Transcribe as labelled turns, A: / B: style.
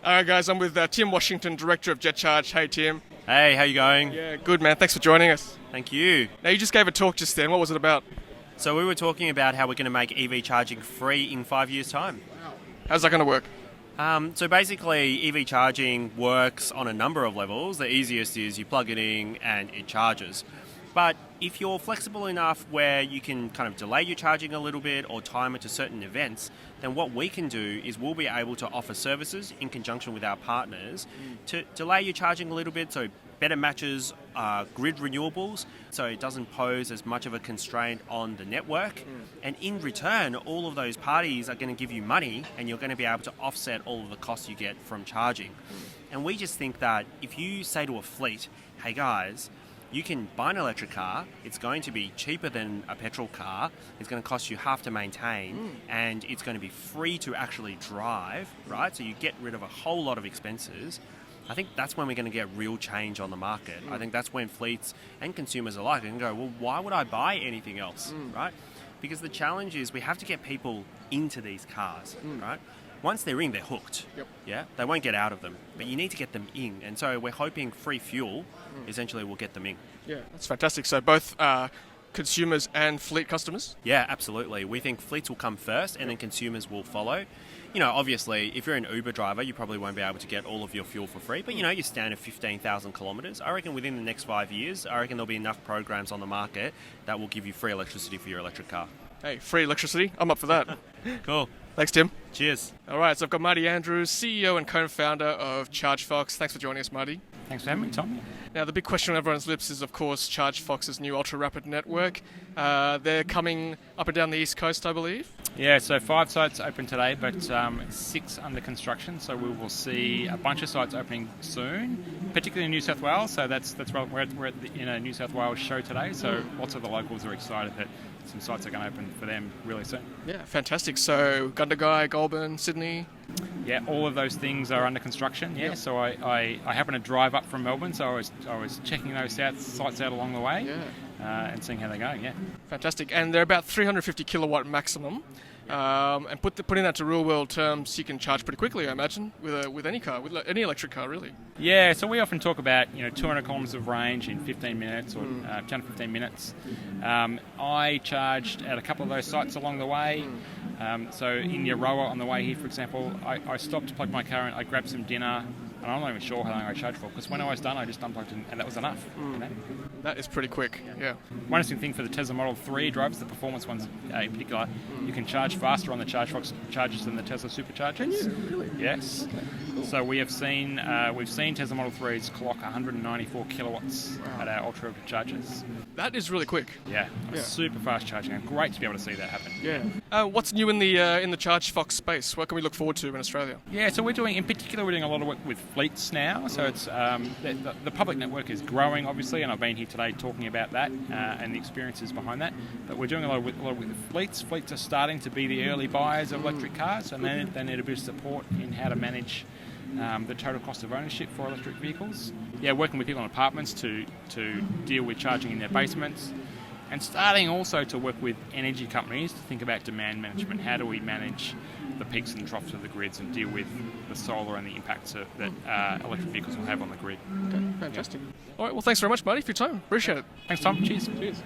A: All right, guys, I'm with Tim Washington, Director of JetCharge. Hey, Tim.
B: Hey, how you going?
A: Yeah, good, man. Thanks for joining us.
B: Thank you.
A: Now, you just gave a talk just then. What was it about?
B: So we were talking about how we're going to make EV charging free in 5 years' time.
A: How's that going to work?
B: So basically, EV charging works on a number of levels. The easiest is you plug it in and it charges. But if you're flexible enough where you can kind of delay your charging a little bit or time it to certain events, then what we can do is we'll be able to offer services in conjunction with our partners to delay your charging a little bit, so better matches grid renewables, so it doesn't pose as much of a constraint on the network. And in return, all of those parties are going to give you money and you're going to be able to offset all of the costs you get from charging. And we just think that if you say to a fleet, hey guys, you can buy an electric car, it's going to be cheaper than a petrol car, it's going to cost you half to maintain, and it's going to be free to actually drive, right? So you get rid of a whole lot of expenses. I think that's when we're going to get real change on the market. I think that's when fleets and consumers alike can go, well, why would I buy anything else, right? Because the challenge is we have to get people into these cars, right? Once they're in, they're hooked.
A: Yep.
B: Yeah, they won't get out of them, but you need to get them in. And so we're hoping free fuel essentially will get them in.
A: Yeah, that's fantastic. So both consumers and fleet customers?
B: Yeah, absolutely. We think fleets will come first and then consumers will follow. You know, obviously, if you're an Uber driver, you probably won't be able to get all of your fuel for free. But, you know, you stand at 15,000 kilometres. I reckon within the next 5 years, I reckon there'll be enough programs on the market that will give you free electricity for your electric car.
A: Hey, free electricity? I'm up for that.
B: Cool.
A: Thanks, Tim.
B: Cheers.
A: All right, so I've got Marty Andrews, CEO and co-founder of ChargeFox. Thanks for joining us, Marty.
C: Thanks for having me, Tom.
A: Now, the big question on everyone's lips is, of course, ChargeFox's new ultra-rapid network. They're coming up and down the East Coast, I believe.
C: Yeah, so 5 sites open today, but 6 under construction. So we will see a bunch of sites opening soon, particularly in New South Wales. So that's right. We're at the New South Wales show today. So lots of the locals are excited that some sites are going to open for them really soon.
A: Yeah, fantastic. So Gundagai, Goulburn, Sydney.
C: Yeah, all of those things are under construction. Yeah, so I happen to drive up from Melbourne, so I was checking those sites out along the way. And seeing how they're going. Yeah,
A: fantastic. And they're about 350 kilowatt maximum. And putting that to real world terms, you can charge pretty quickly, I imagine, with any car, with any electric car, really.
C: Yeah, so we often talk about 200 kilometres of range in 15 minutes or 10 to 15 minutes. I charged at a couple of those sites along the way. So in Yaroa on the way here, for example, I stopped to plug my car in, I grabbed some dinner, and I'm not even sure how long I charged for, because when I was done, I just unplugged it, and that was enough.
A: That is pretty quick, yeah.
C: One interesting thing for the Tesla Model 3 drivers, the performance ones in particular, you can charge faster on the ChargeFox chargers than the Tesla superchargers.
A: Can you? Really?
C: Yes. Cool. So we've seen Tesla Model 3s clock 194 kilowatts at our ultra chargers.
A: That is really quick.
C: Yeah, super fast charging. Great to be able to see that happen.
A: Yeah. What's new in the ChargeFox space? What can we look forward to in Australia?
C: Yeah, so we're doing a lot of work with fleets now. So it's the public network is growing, obviously, and I've been here today talking about that and the experiences behind that. But we're doing a lot with fleets. Fleets are starting to be the early buyers of electric cars, and then they need a bit of support in how to manage the total cost of ownership for electric vehicles. Yeah, working with people in apartments to deal with charging in their basements, and starting also to work with energy companies to think about demand management. How do we manage the peaks and troughs of the grids and deal with the solar and the impacts that electric vehicles will have on the grid.
A: Okay, fantastic. All right, well, thanks very much, Marty, for your time. Appreciate it.
C: Thanks, Tom. Cheers.
A: Cheers.